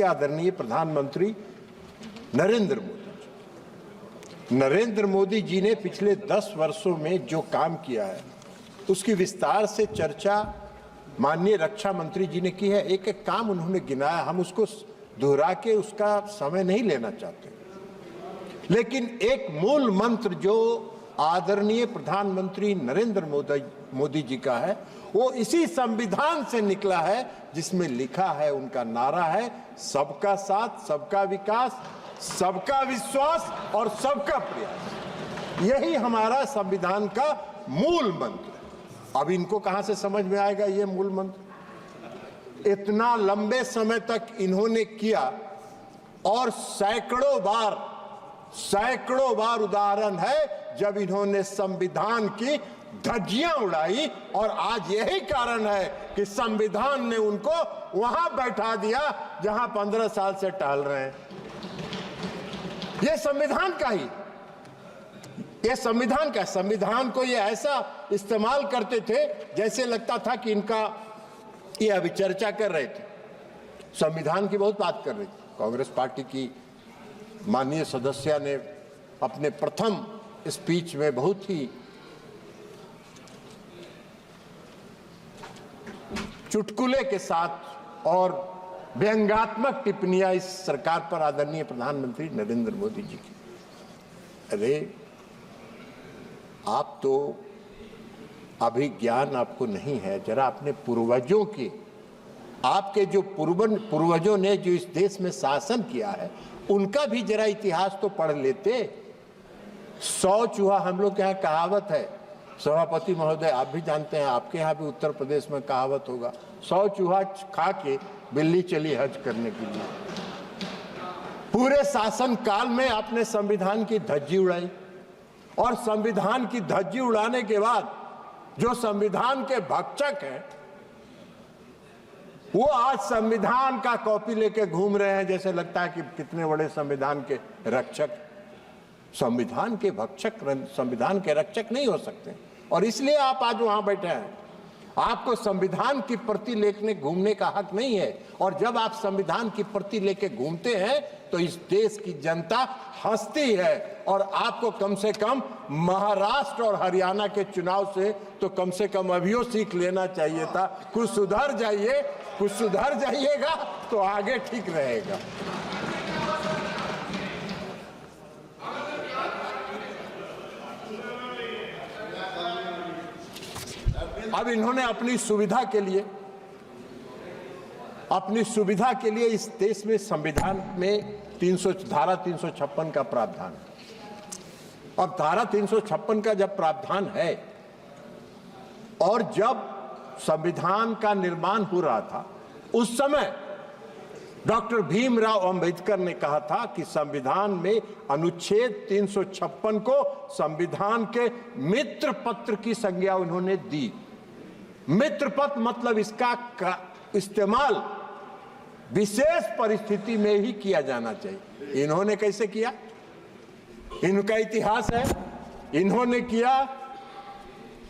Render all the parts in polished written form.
आदरणीय प्रधानमंत्री नरेंद्र मोदी जी ने पिछले 10 वर्षों में जो काम किया है उसकी विस्तार से चर्चा माननीय रक्षा मंत्री जी ने की है। एक एक काम उन्होंने गिनाया, हम उसको दोहरा के उसका समय नहीं लेना चाहते, लेकिन एक मूल मंत्र जो आदरणीय प्रधानमंत्री नरेंद्र मोदी जी का है वो इसी संविधान से निकला है, जिसमें लिखा है, उनका नारा है, सबका साथ, सबका विकास, सबका विश्वास और सबका प्रयास। यही हमारा संविधान का मूल मंत्र। अब इनको कहां से समझ में आएगा ये मूल मंत्र? इतना लंबे समय तक इन्होंने किया और सैकड़ों बार उदाहरण है जब इन्होंने संविधान की धज्जियां उड़ाई, और आज यही कारण है कि संविधान ने उनको वहां बैठा दिया जहां 15 साल से टहल रहे हैं। ये संविधान का ही, ये संविधान का, संविधान को ये ऐसा इस्तेमाल करते थे जैसे लगता था कि इनका, ये अभी चर्चा कर रहे थे, संविधान की बहुत बात कर रही थी कांग्रेस पार्टी की माननीय सदस्य ने अपने प्रथम स्पीच में बहुत ही चुटकुले के साथ और व्यंग्यात्मक टिप्पणियां इस सरकार पर आदरणीय प्रधानमंत्री नरेंद्र मोदी जी की। अरे आप तो अभी ज्ञान आपको नहीं है, जरा अपने पूर्वजों के, आपके जो पूर्वजों ने जो इस देश में शासन किया है उनका भी जरा इतिहास तो पढ़ लेते। 100 चूहा, हम लोग के यहाँ कहावत है, सभापति महोदय आप भी जानते हैं, आपके यहाँ भी उत्तर प्रदेश में कहावत होगा, 100 चूहा खा के बिल्ली चली हज करने के लिए। पूरे शासन काल में आपने संविधान की धज्जी उड़ाई, और संविधान की धज्जी उड़ाने के बाद जो संविधान के भक्षक हैं वो आज संविधान का कॉपी लेके घूम रहे हैं, जैसे लगता है कि कितने बड़े संविधान के रक्षक। संविधान के भक्षक संविधान के रक्षक नहीं हो सकते, और इसलिए आप आज वहां बैठे हैं। आपको संविधान की प्रति लेके घूमने का हक नहीं है, और जब आप संविधान की प्रति लेके घूमते हैं तो इस देश की जनता हंसती है, और आपको कम से कम महाराष्ट्र और हरियाणा के चुनाव से कम से कम अभियो सीख लेना चाहिए था। कुछ सुधर जाइए, कुछ सुधर जाइएगा तो आगे ठीक रहेगा। अब इन्होंने अपनी सुविधा के लिए इस देश में संविधान में धारा 356 का प्रावधान है। अब धारा 356 का जब प्रावधान है, और जब संविधान का निर्माण हो रहा था उस समय डॉक्टर भीमराव अंबेडकर ने कहा था कि संविधान में अनुच्छेद 356 को संविधान के मित्र पत्र की संज्ञा उन्होंने दी। मित्र पत्र मतलब इसका इस्तेमाल विशेष परिस्थिति में ही किया जाना चाहिए। इन्होंने कैसे किया? इनका इतिहास है, इन्होंने किया,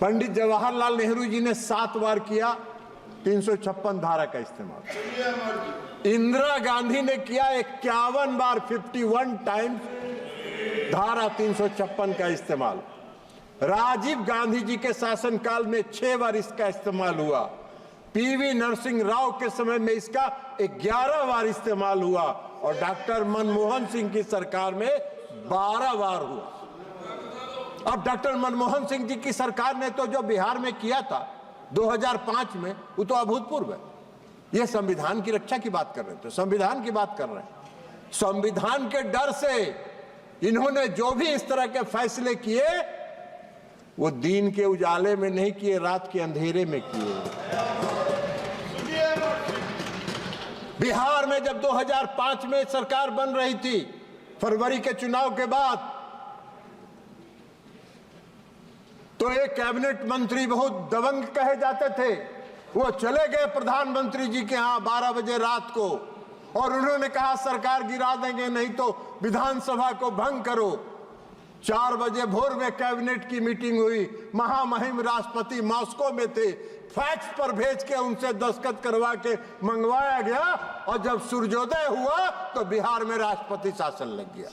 पंडित जवाहरलाल नेहरू जी ने 7 बार किया 356 धारा का इस्तेमाल। इंदिरा गांधी ने किया 51 बार, 51 टाइम्स धारा 356 का इस्तेमाल। राजीव गांधी जी के शासनकाल में 6 बार इसका इस्तेमाल हुआ। पीवी नरसिंह राव के समय में इसका 11 बार इस्तेमाल हुआ, और डॉक्टर मनमोहन सिंह की सरकार में 12 बार हुआ। अब डॉक्टर मनमोहन सिंह जी की सरकार ने तो जो बिहार में किया था 2005 में, वो तो अभूतपूर्व है। ये संविधान की रक्षा की बात कर रहे थे, संविधान की बात कर रहे हैं। संविधान के डर से इन्होंने जो भी इस तरह के फैसले किए वो दिन के उजाले में नहीं किए, रात के अंधेरे में किए। बिहार में जब 2005 में सरकार बन रही थी, फरवरी के चुनाव के बाद, तो एक कैबिनेट मंत्री बहुत दबंग कहे जाते थे, वो चले गए प्रधानमंत्री जी के यहां 12 बजे रात को, और उन्होंने कहा सरकार गिरा देंगे, नहीं तो विधानसभा को भंग करो। 4 बजे भोर में कैबिनेट की मीटिंग हुई, महामहिम राष्ट्रपति मॉस्को में थे, फैक्स पर भेज के उनसे दस्तखत करवा के मंगवाया गया, और जब सूर्योदय हुआ तो बिहार में राष्ट्रपति शासन लग गया।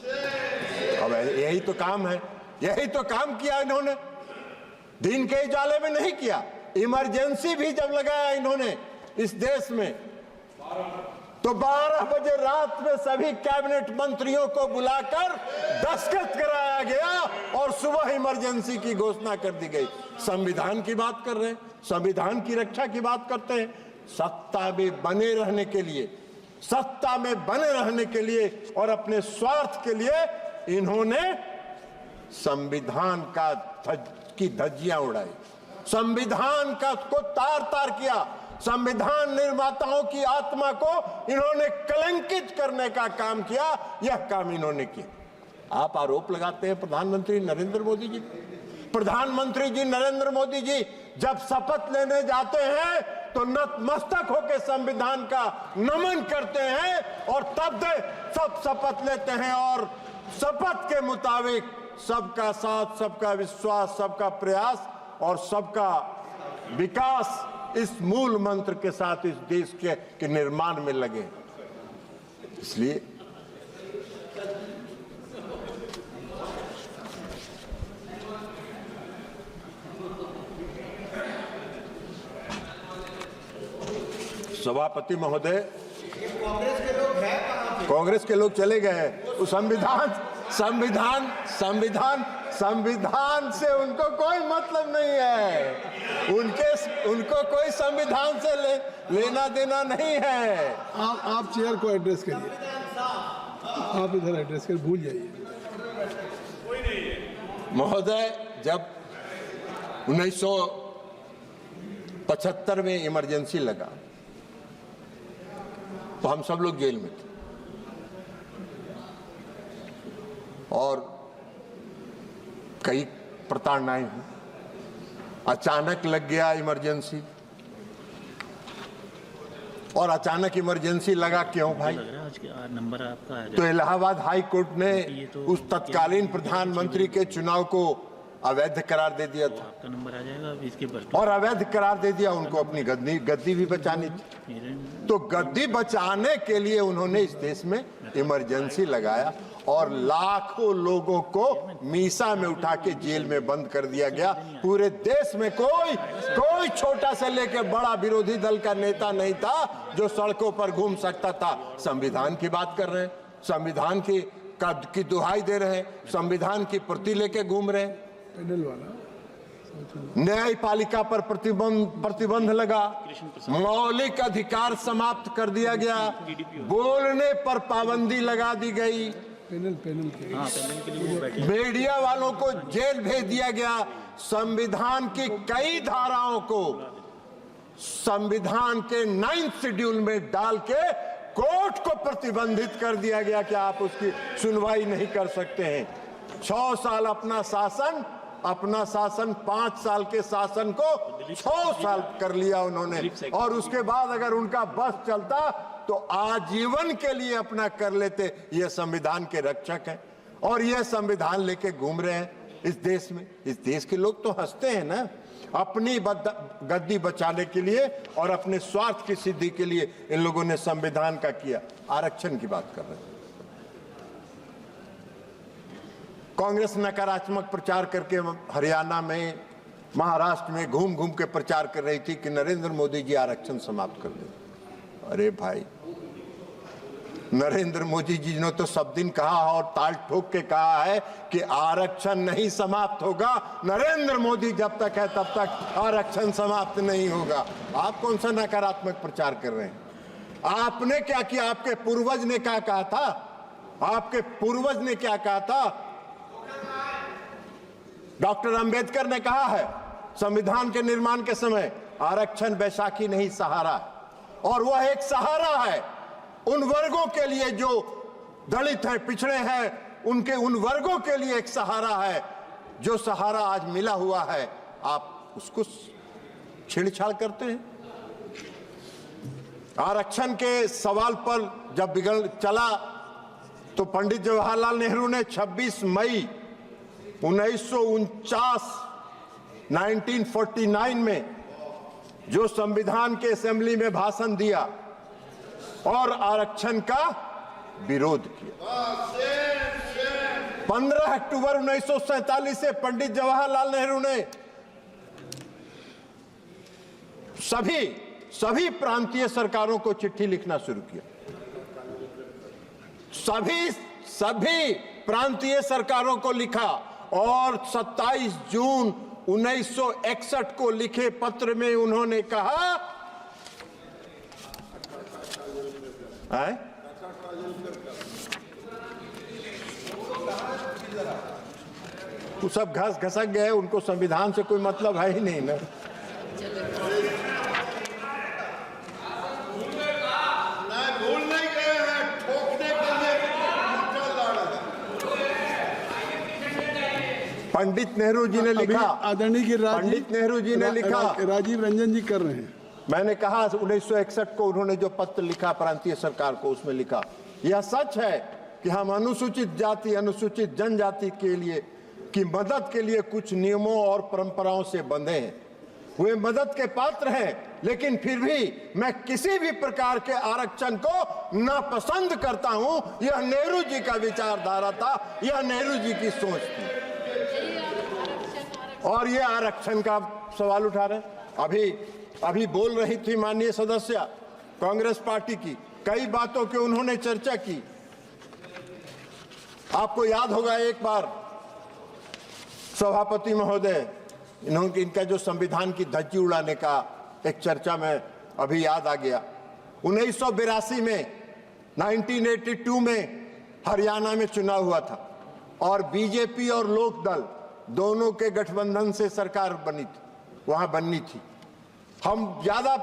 अब यही तो काम है, यही तो काम किया इन्होंने, दिन के उजाले में नहीं किया। इमरजेंसी भी जब लगाया इन्होंने इस देश में, तो 12 बजे रात में सभी कैबिनेट मंत्रियों को बुलाकर दस्तखत कराया गया और सुबह इमरजेंसी की घोषणा कर दी गई। संविधान की बात कर रहे हैं, संविधान की रक्षा की बात करते हैं। सत्ता में बने रहने के लिए, सत्ता में बने रहने के लिए और अपने स्वार्थ के लिए इन्होंने संविधान की धज्जियां उड़ाई, संविधान को तार तार किया, संविधान निर्माताओं की आत्मा को इन्होंने कलंकित करने का काम किया। यह काम इन्होंने किया। आप आरोप लगाते हैं प्रधानमंत्री नरेंद्र मोदी जी। प्रधानमंत्री जी नरेंद्र मोदी जी जब शपथ लेने जाते हैं तो नतमस्तक होकर संविधान का नमन करते हैं, और तब सब शपथ लेते हैं और शपथ के मुताबिक सबका साथ, सबका विश्वास, सबका प्रयास और सबका विकास, इस मूल मंत्र के साथ इस देश के निर्माण में लगे। इसलिए सभापति महोदय, कांग्रेस के लोग चले गए। संविधान से उनको कोई मतलब नहीं है, उनको कोई संविधान से लेना देना नहीं है। आप चेयर को एड्रेस करिए, आप इधर एड्रेस कर, भूल जाइए। महोदय, जब 1975 में इमरजेंसी लगा तो हम सब लोग जेल में थे, और कई प्रताड़नाएं हुई। अचानक लग गया इमरजेंसी, और अचानक इमरजेंसी लगा क्यों भाई? नंबर आपका है। तो इलाहाबाद हाई कोर्ट ने उस तत्कालीन प्रधानमंत्री के चुनाव को अवैध करार दे दिया था। आपका नंबर आ जाएगा इसके पर, और अवैध करार दे दिया। उनको अपनी गद्दी भी बचानी थी, तो गद्दी बचाने के लिए उन्होंने इस देश में इमरजेंसी लगाया, और लाखों लोगों को मीसा में उठा के जेल में बंद कर दिया गया। पूरे देश में कोई छोटा से लेकर बड़ा विरोधी दल का नेता नहीं था जो सड़कों पर घूम सकता था। संविधान की बात कर रहे हैं, संविधान की दुहाई दे रहे हैं, संविधान की प्रति लेके घूम रहे हैं। न्यायपालिका पर प्रतिबंध लगा, मौलिक अधिकार समाप्त कर दिया गया, बोलने पर पाबंदी लगा दी गई, पैनल के लिए मीडिया वालों को जेल भेज दिया गया। संविधान की कई धाराओं को संविधान के 9th शेड्यूल में डाल के कोर्ट को प्रतिबंधित कर दिया गया कि आप उसकी सुनवाई नहीं कर सकते हैं। 6 साल अपना शासन 5 साल के शासन को 6 साल कर लिया उन्होंने, और उसके बाद अगर उनका बस चलता तो आजीवन के लिए अपना कर लेते। ये संविधान के रक्षक हैं और ये संविधान लेके घूम रहे हैं इस देश में। इस देश के लोग तो हंसते हैं ना, अपनी गद्दी बचाने के लिए और अपने स्वार्थ की सिद्धि के लिए इन लोगों ने संविधान का किया। आरक्षण की बात कर रहे हैं। कांग्रेस नकारात्मक प्रचार करके हरियाणा में, महाराष्ट्र में घूम घूम के प्रचार कर रही थी कि नरेंद्र मोदी जी आरक्षण समाप्त कर दें। अरे भाई, नरेंद्र मोदी जी ने तो सब दिन कहा और ताल ठोक के कहा है कि आरक्षण नहीं समाप्त होगा। नरेंद्र मोदी जब तक है तब तक आरक्षण समाप्त नहीं होगा। आप कौन सा नकारात्मक प्रचार कर रहे हैं? आपने क्या किया? आपके पूर्वज ने क्या कहा था? आपके पूर्वज ने क्या कहा था? डॉक्टर अंबेडकर ने कहा है संविधान के निर्माण के समय, आरक्षण बैसाखी नहीं सहारा, और वह एक सहारा है उन वर्गों के लिए जो दलित हैं, पिछड़े हैं, उन वर्गों के लिए एक सहारा है। जो सहारा आज मिला हुआ है, आप उसको छेड़छाड़ करते हैं। आरक्षण के सवाल पर जब बिगड़ चला तो पंडित जवाहरलाल नेहरू ने 26 मई 1949 में जो संविधान के असेंबली में भाषण दिया और आरक्षण का विरोध किया। 15 अक्टूबर 1947 से पंडित जवाहरलाल नेहरू ने सभी प्रांतीय सरकारों को चिट्ठी लिखना शुरू किया। सभी प्रांतीय सरकारों को लिखा और 27 जून 1961 को लिखे पत्र में उन्होंने कहा वो सब घसक गए, उनको संविधान से कोई मतलब है ही नहीं ना। भूल नहीं गए हैं, ठोकने के लिए पंडित नेहरू जी ने लिखा, आदरणीय पंडित नेहरू जी ने लिखा, राजीव रंजन जी कर रहे हैं। मैंने कहा 1961 को उन्होंने जो पत्र लिखा प्रांतीय सरकार को, उसमें लिखा यह सच है कि हम अनुसूचित जाति अनुसूचित जनजाति के लिए की मदद के लिए कुछ नियमों और परंपराओं से बंधे हैं। वे मदद के पात्र हैं, लेकिन फिर भी मैं किसी भी प्रकार के आरक्षण को नापसंद करता हूं। यह नेहरू जी का विचारधारा था, यह नेहरू जी की सोच थी। और ये आरक्षण का सवाल उठा रहे अभी बोल रही थी माननीय सदस्य कांग्रेस पार्टी की, कई बातों की उन्होंने चर्चा की। आपको याद होगा एक बार सभापति महोदय इनका जो संविधान की धज्जी उड़ाने का एक चर्चा में अभी याद आ गया। 1982 में 1982 में हरियाणा में चुनाव हुआ था और बीजेपी और लोकदल दोनों के गठबंधन से सरकार बनी थी, वहां बननी थी। हम ज्यादा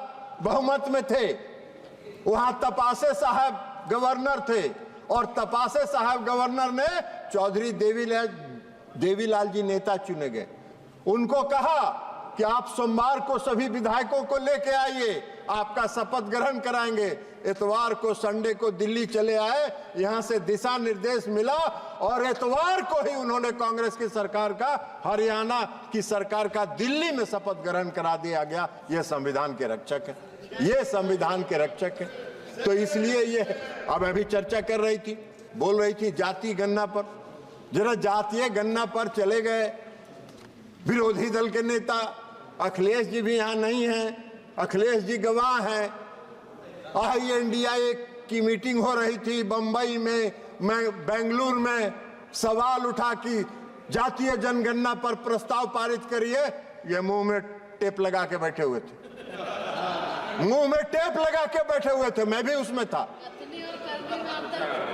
बहुमत में थे। वहां तपासे साहब गवर्नर थे और तपासे साहब गवर्नर ने चौधरी देवीलाल जी नेता चुने गए। उनको कहा कि आप सोमवार को सभी विधायकों को लेके आइए, आपका शपथ ग्रहण कराएंगे। इतवार को संडे को दिल्ली चले आए, यहां से दिशा निर्देश मिला और इतवार को ही उन्होंने कांग्रेस की सरकार का, हरियाणा की सरकार का दिल्ली में शपथ ग्रहण करा दिया गया। ये संविधान के रक्षक है, ये संविधान के रक्षक है। तो इसलिए ये अब अभी चर्चा कर रही थी, बोल रही थी जाति गणना पर। जरा जातीय गणना पर चले गए। विरोधी दल के नेता अखिलेश जी भी यहाँ नहीं हैं, अखिलेश जी गवाह हैं। INDIA की मीटिंग हो रही थी बंबई में, मैं बेंगलुरु में, सवाल उठा कि जातीय जनगणना पर प्रस्ताव पारित करिए। ये मुंह में टेप लगा के बैठे हुए थे, मुंह में टेप लगा के बैठे हुए थे, मैं भी उसमें था।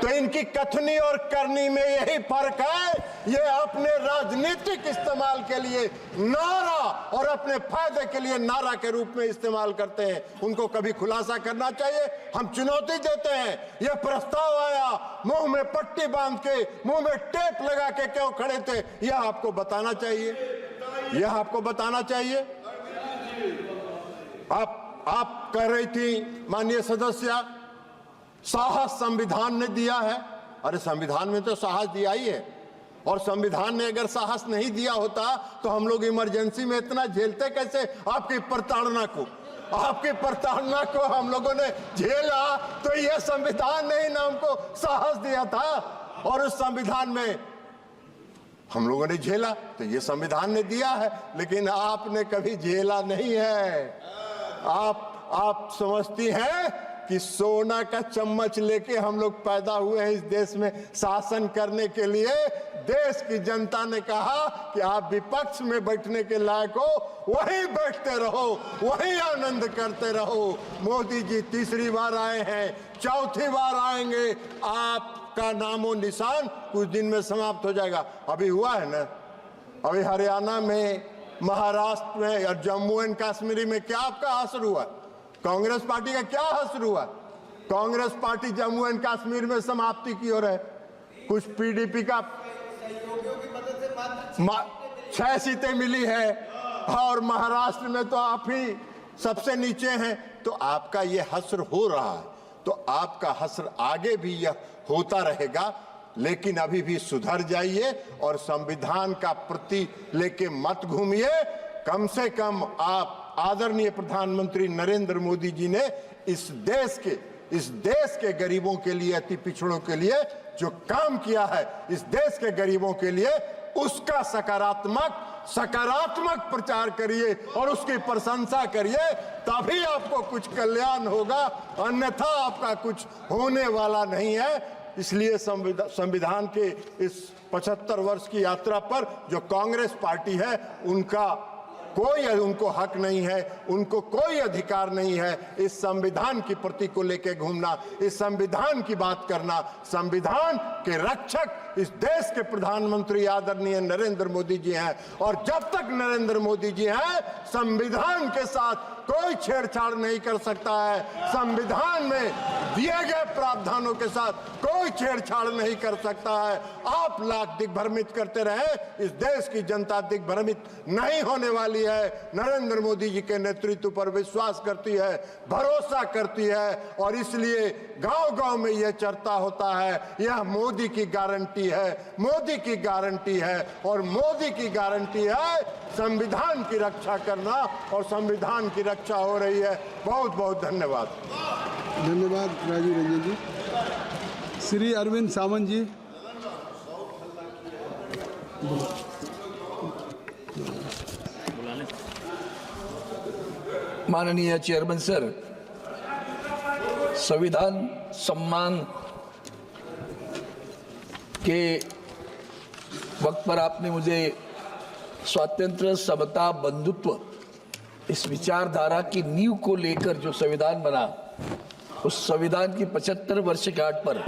तो इनकी कथनी और करनी में यही फर्क है। ये अपने राजनीतिक इस्तेमाल के लिए नारा और अपने फायदे के लिए नारा के रूप में इस्तेमाल करते हैं। उनको कभी खुलासा करना चाहिए। हम चुनौती देते हैं। यह प्रस्ताव आया, मुंह में पट्टी बांध के, मुंह में टेप लगा के क्यों खड़े थे, यह आपको बताना चाहिए, यह आपको बताना चाहिए। आप कह रही थी माननीय सदस्य, साहस संविधान ने दिया है। अरे संविधान में तो साहस दिया ही है, और संविधान ने अगर साहस नहीं दिया होता तो हम लोग इमरजेंसी में इतना झेलते कैसे? आपकी प्रताड़ना को हम लोगों ने झेला, तो यह संविधान ने ही ना हमको साहस दिया था, और उस संविधान में हम लोगों ने झेला, तो ये संविधान ने दिया है। लेकिन आपने कभी झेला नहीं है। आप समझती हैं कि सोना का चम्मच लेके हम लोग पैदा हुए हैं इस देश में शासन करने के लिए। देश की जनता ने कहा कि आप विपक्ष में बैठने के लायक हो, वहीं बैठते रहो, वहीं आनंद करते रहो। मोदी जी तीसरी बार आए हैं, चौथी बार आएंगे, आपका नामो निशान कुछ दिन में समाप्त हो जाएगा। अभी हुआ है ना, अभी हरियाणा में, महाराष्ट्र में और जम्मू एंड कश्मीर में क्या आपका असर हुआ? कांग्रेस पार्टी का क्या असर हुआ? कांग्रेस पार्टी जम्मू एंड कश्मीर में समाप्ति की ओर है। कुछ PDP का 6 सीटें मिली है, और महाराष्ट्र में तो आप ही सबसे नीचे हैं। तो आपका ये हस्र हो रहा है, तो आपका हस्र आगे भी यह होता रहेगा। लेकिन अभी भी सुधर जाइए और संविधान का प्रति लेके मत घूमिए। कम से कम आप आदरणीय प्रधानमंत्री नरेंद्र मोदी जी ने इस देश के गरीबों के लिए, अति पिछड़ों के लिए जो काम किया है, इस देश के गरीबों के लिए, उसका सकारात्मक प्रचार करिए और उसकी प्रशंसा करिए, तभी आपको कुछ कल्याण होगा, अन्यथा आपका कुछ होने वाला नहीं है। इसलिए संविधान के इस 75 वर्ष की यात्रा पर जो कांग्रेस पार्टी है, उनको हक नहीं है, उनको कोई अधिकार नहीं है इस संविधान की प्रति को लेकर घूमना, इस संविधान की बात करना। संविधान के रक्षक इस देश के प्रधानमंत्री आदरणीय नरेंद्र मोदी जी हैं और जब तक नरेंद्र मोदी जी हैं, संविधान के साथ कोई छेड़छाड़ नहीं कर सकता है। संविधान में दिए गए प्रावधानों के साथ कोई छेड़छाड़ नहीं कर सकता है। आप लाख दिग्भ्रमित करते रहे, इस देश की जनता दिग्भ्रमित नहीं होने वाली है। नरेंद्र मोदी जी के नेतृत्व पर विश्वास करती है, भरोसा करती है और इसलिए गांव-गांव में यह चर्चा होता है, यह मोदी की गारंटी है, मोदी की गारंटी है और मोदी की गारंटी है संविधान की रक्षा करना और संविधान की रक्षा हो रही है। बहुत बहुत धन्यवाद। धन्यवाद राजीव रंजन जी। श्री अरविंद सावंत जी। माननीय चेयरमैन सर, संविधान सम्मान के वक्त पर आपने मुझे स्वातंत्र्य, समता, बंधुत्व इस विचारधारा की नींव को लेकर जो संविधान बना, उस संविधान की 75 वर्षगांठ पर